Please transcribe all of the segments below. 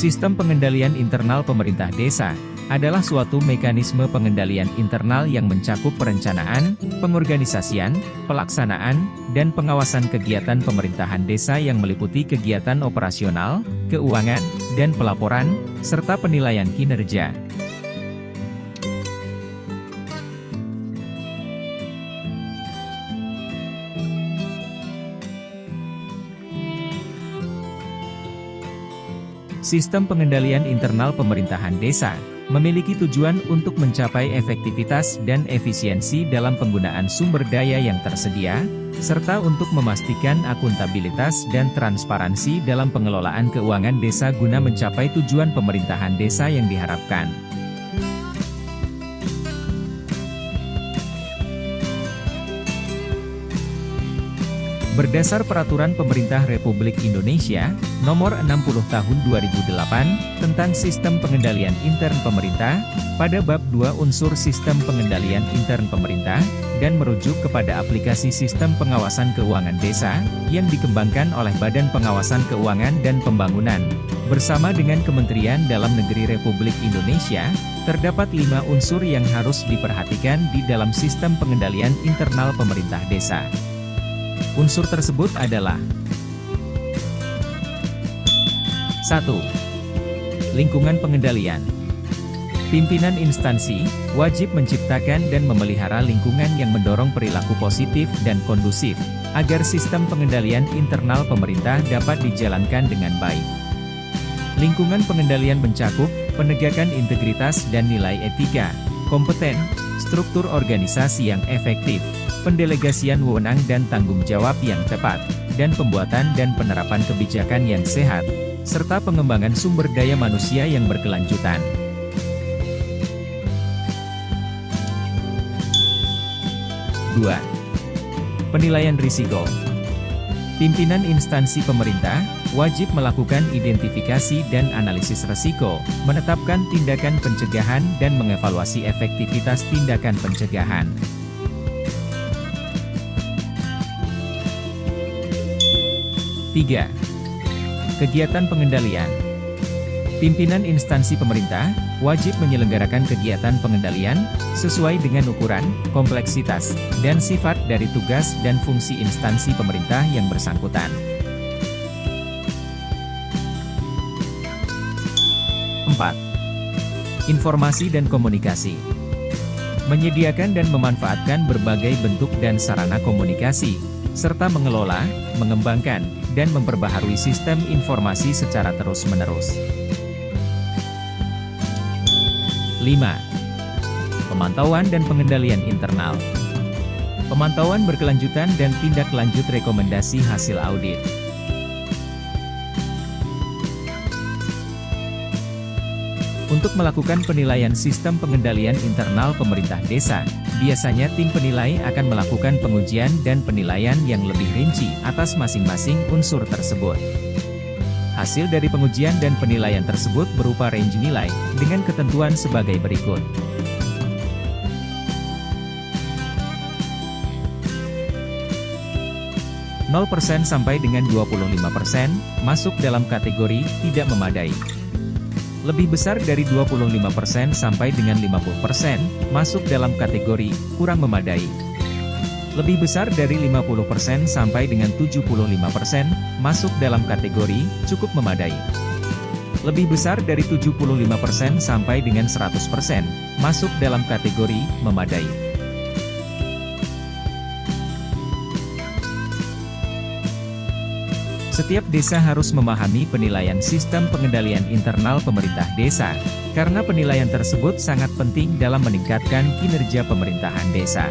Sistem pengendalian internal pemerintah desa adalah suatu mekanisme pengendalian internal yang mencakup perencanaan, pengorganisasian, pelaksanaan, dan pengawasan kegiatan pemerintahan desa yang meliputi kegiatan operasional, keuangan, dan pelaporan, serta penilaian kinerja. Sistem pengendalian internal pemerintahan desa memiliki tujuan untuk mencapai efektivitas dan efisiensi dalam penggunaan sumber daya yang tersedia, serta untuk memastikan akuntabilitas dan transparansi dalam pengelolaan keuangan desa guna mencapai tujuan pemerintahan desa yang diharapkan. Berdasar Peraturan Pemerintah Republik Indonesia, Nomor 60 Tahun 2008, tentang Sistem Pengendalian Intern Pemerintah, pada Bab 2 Unsur Sistem Pengendalian Intern Pemerintah, dan merujuk kepada aplikasi Sistem Pengawasan Keuangan Desa, yang dikembangkan oleh Badan Pengawasan Keuangan dan Pembangunan, bersama dengan Kementerian Dalam Negeri Republik Indonesia, terdapat 5 unsur yang harus diperhatikan di dalam Sistem Pengendalian Internal Pemerintah Desa. Unsur tersebut adalah 1. Lingkungan pengendalian. Pimpinan instansi wajib menciptakan dan memelihara lingkungan yang mendorong perilaku positif dan kondusif, agar sistem pengendalian internal pemerintah dapat dijalankan dengan baik. Lingkungan pengendalian mencakup penegakan integritas dan nilai etika, kompeten, struktur organisasi yang efektif, pendelegasian wewenang dan tanggung jawab yang tepat, dan pembuatan dan penerapan kebijakan yang sehat, serta pengembangan sumber daya manusia yang berkelanjutan. Dua. Penilaian risiko. Pimpinan instansi pemerintah wajib melakukan identifikasi dan analisis risiko, menetapkan tindakan pencegahan dan mengevaluasi efektivitas tindakan pencegahan. 3. Kegiatan pengendalian. Pimpinan instansi pemerintah wajib menyelenggarakan kegiatan pengendalian sesuai dengan ukuran, kompleksitas, dan sifat dari tugas dan fungsi instansi pemerintah yang bersangkutan. 4. Informasi dan komunikasi. Menyediakan dan memanfaatkan berbagai bentuk dan sarana komunikasi, serta mengelola, mengembangkan, dan memperbaharui sistem informasi secara terus-menerus. 5. Pemantauan dan pengendalian internal. Pemantauan berkelanjutan dan tindak lanjut rekomendasi hasil audit. Untuk melakukan penilaian sistem pengendalian internal pemerintah desa, biasanya tim penilai akan melakukan pengujian dan penilaian yang lebih rinci atas masing-masing unsur tersebut. Hasil dari pengujian dan penilaian tersebut berupa range nilai, dengan ketentuan sebagai berikut. %0 sampai dengan 25% masuk dalam kategori tidak memadai. Lebih besar dari 25% sampai dengan 50% masuk dalam kategori kurang memadai. Lebih besar dari 50% sampai dengan 75% masuk dalam kategori cukup memadai. Lebih besar dari 75% sampai dengan 100% masuk dalam kategori memadai. Setiap desa harus memahami penilaian sistem pengendalian internal pemerintah desa, karena penilaian tersebut sangat penting dalam meningkatkan kinerja pemerintahan desa.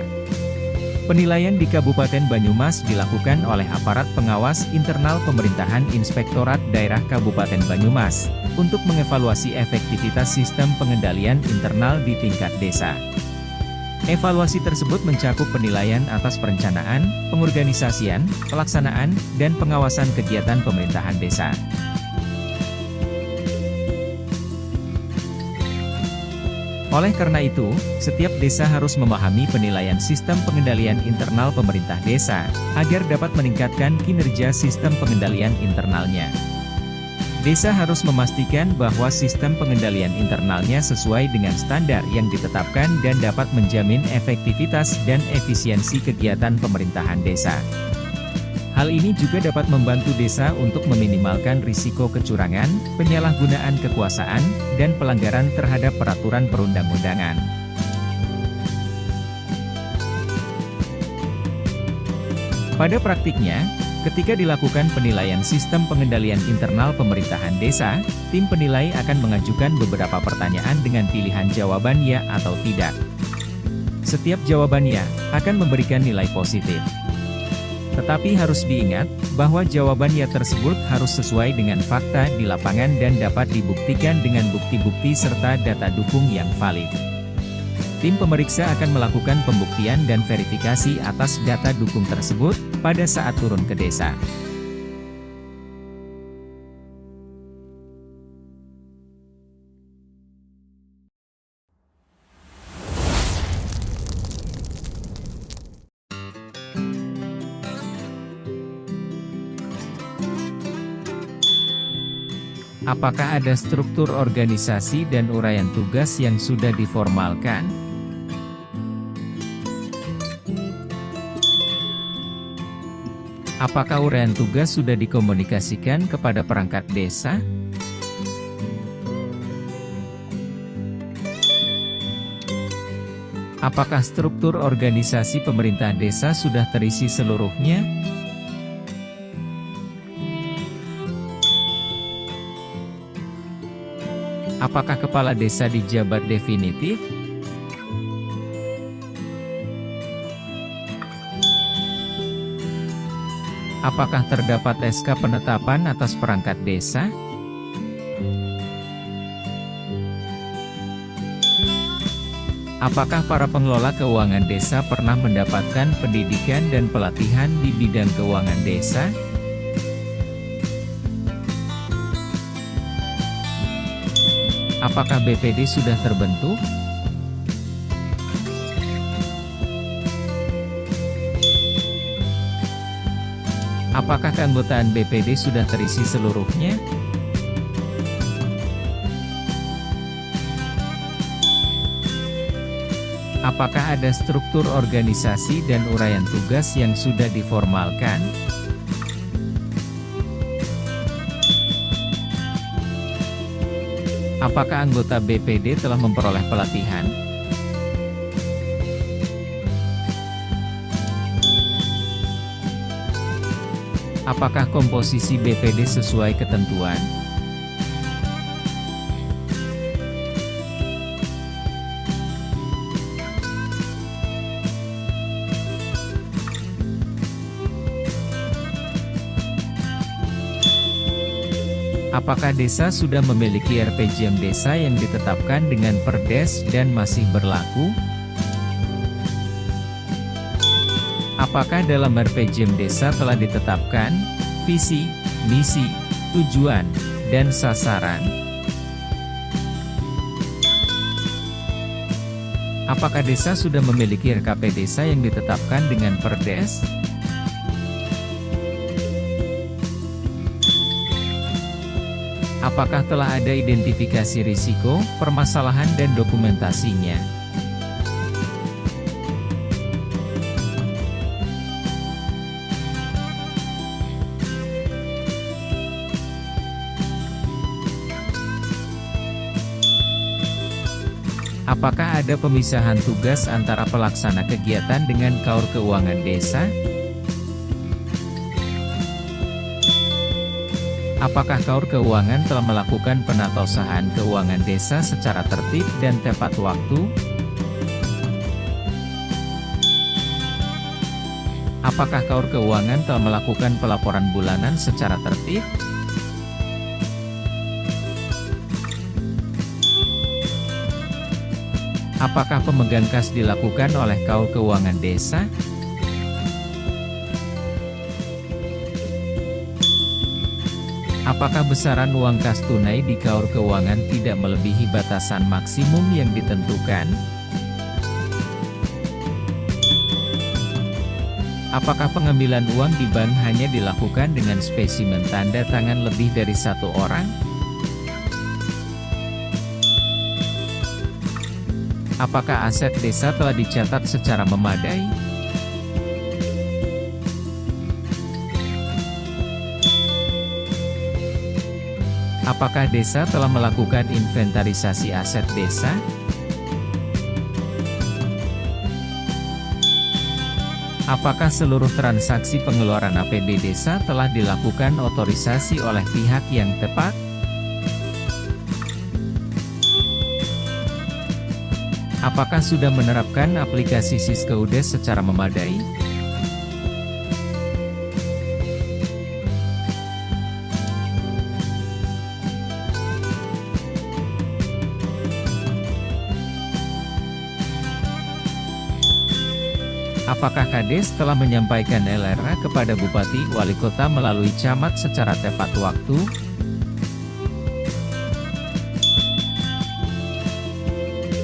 Penilaian di Kabupaten Banyumas dilakukan oleh aparat pengawas internal pemerintahan Inspektorat Daerah Kabupaten Banyumas, untuk mengevaluasi efektivitas sistem pengendalian internal di tingkat desa. Evaluasi tersebut mencakup penilaian atas perencanaan, pengorganisasian, pelaksanaan, dan pengawasan kegiatan pemerintahan desa. Oleh karena itu, setiap desa harus memahami penilaian sistem pengendalian internal pemerintah desa, agar dapat meningkatkan kinerja sistem pengendalian internalnya. Desa harus memastikan bahwa sistem pengendalian internalnya sesuai dengan standar yang ditetapkan dan dapat menjamin efektivitas dan efisiensi kegiatan pemerintahan desa. Hal ini juga dapat membantu desa untuk meminimalkan risiko kecurangan, penyalahgunaan kekuasaan, dan pelanggaran terhadap peraturan perundang-undangan. Pada praktiknya, ketika dilakukan penilaian sistem pengendalian internal pemerintahan desa, tim penilai akan mengajukan beberapa pertanyaan dengan pilihan jawaban ya atau tidak. Setiap jawaban ya akan memberikan nilai positif. Tetapi harus diingat, bahwa jawaban ya tersebut harus sesuai dengan fakta di lapangan dan dapat dibuktikan dengan bukti-bukti serta data dukung yang valid. Tim pemeriksa akan melakukan pembuktian dan verifikasi atas data dukung tersebut pada saat turun ke desa. Apakah ada struktur organisasi dan uraian tugas yang sudah diformalkan? Apakah uraian tugas sudah dikomunikasikan kepada perangkat desa? Apakah struktur organisasi pemerintah desa sudah terisi seluruhnya? Apakah kepala desa dijabat definitif? Apakah terdapat SK penetapan atas perangkat desa? Apakah para pengelola keuangan desa pernah mendapatkan pendidikan dan pelatihan di bidang keuangan desa? Apakah BPD sudah terbentuk? Apakah keanggotaan BPD sudah terisi seluruhnya? Apakah ada struktur organisasi dan uraian tugas yang sudah diformalkan? Apakah anggota BPD telah memperoleh pelatihan? Apakah komposisi BPD sesuai ketentuan? Apakah desa sudah memiliki RPJM desa yang ditetapkan dengan Perdes dan masih berlaku? Apakah dalam RPJM desa telah ditetapkan visi, misi, tujuan, dan sasaran? Apakah desa sudah memiliki RKP desa yang ditetapkan dengan Perdes? Apakah telah ada identifikasi risiko, permasalahan dan dokumentasinya? Apakah ada pemisahan tugas antara pelaksana kegiatan dengan KAUR keuangan desa? Apakah KAUR keuangan telah melakukan penatausahaan keuangan desa secara tertib dan tepat waktu? Apakah KAUR keuangan telah melakukan pelaporan bulanan secara tertib? Apakah pemegang kas dilakukan oleh KAUR keuangan desa? Apakah besaran uang kas tunai di KAUR keuangan tidak melebihi batasan maksimum yang ditentukan? Apakah pengambilan uang di bank hanya dilakukan dengan spesimen tanda tangan lebih dari satu orang? Apakah aset desa telah dicatat secara memadai? Apakah desa telah melakukan inventarisasi aset desa? Apakah seluruh transaksi pengeluaran APB desa telah dilakukan otorisasi oleh pihak yang tepat? Apakah sudah menerapkan aplikasi Siskeudes secara memadai? Apakah Kades telah menyampaikan LRA kepada Bupati Wali Kota melalui camat secara tepat waktu?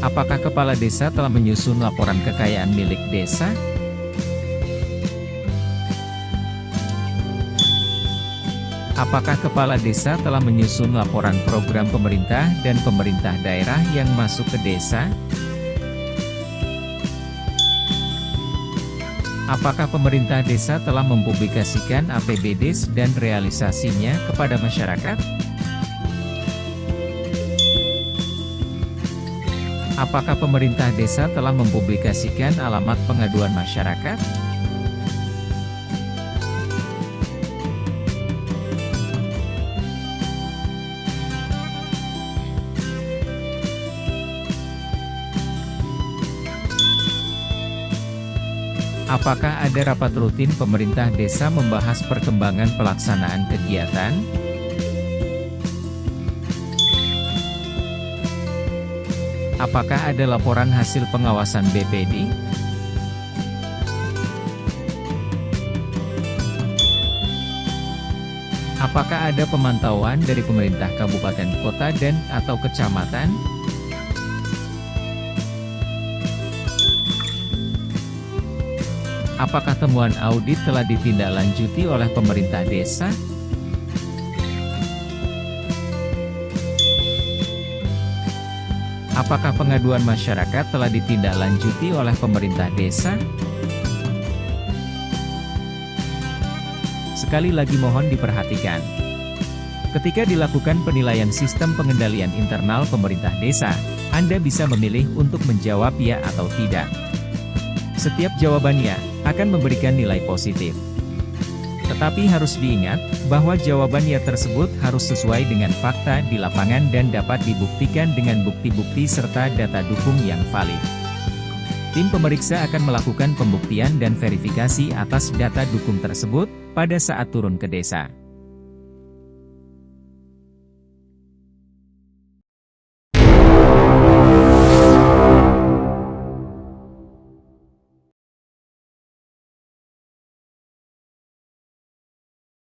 Apakah kepala desa telah menyusun laporan kekayaan milik desa? Apakah kepala desa telah menyusun laporan program pemerintah dan pemerintah daerah yang masuk ke desa? Apakah pemerintah desa telah mempublikasikan APBDes dan realisasinya kepada masyarakat? Apakah pemerintah desa telah mempublikasikan alamat pengaduan masyarakat? Apakah ada rapat rutin pemerintah desa membahas perkembangan pelaksanaan kegiatan? Apakah ada laporan hasil pengawasan BPD? Apakah ada pemantauan dari pemerintah kabupaten kota dan atau kecamatan? Apakah temuan audit telah ditindaklanjuti oleh pemerintah desa? Apakah pengaduan masyarakat telah ditindaklanjuti oleh pemerintah desa? Sekali lagi mohon diperhatikan. Ketika dilakukan penilaian sistem pengendalian internal pemerintah desa, Anda bisa memilih untuk menjawab ya atau tidak. Setiap jawabannya akan memberikan nilai positif. Tetapi harus diingat, bahwa jawaban ya tersebut harus sesuai dengan fakta di lapangan dan dapat dibuktikan dengan bukti-bukti serta data dukung yang valid. Tim pemeriksa akan melakukan pembuktian dan verifikasi atas data dukung tersebut, pada saat turun ke desa.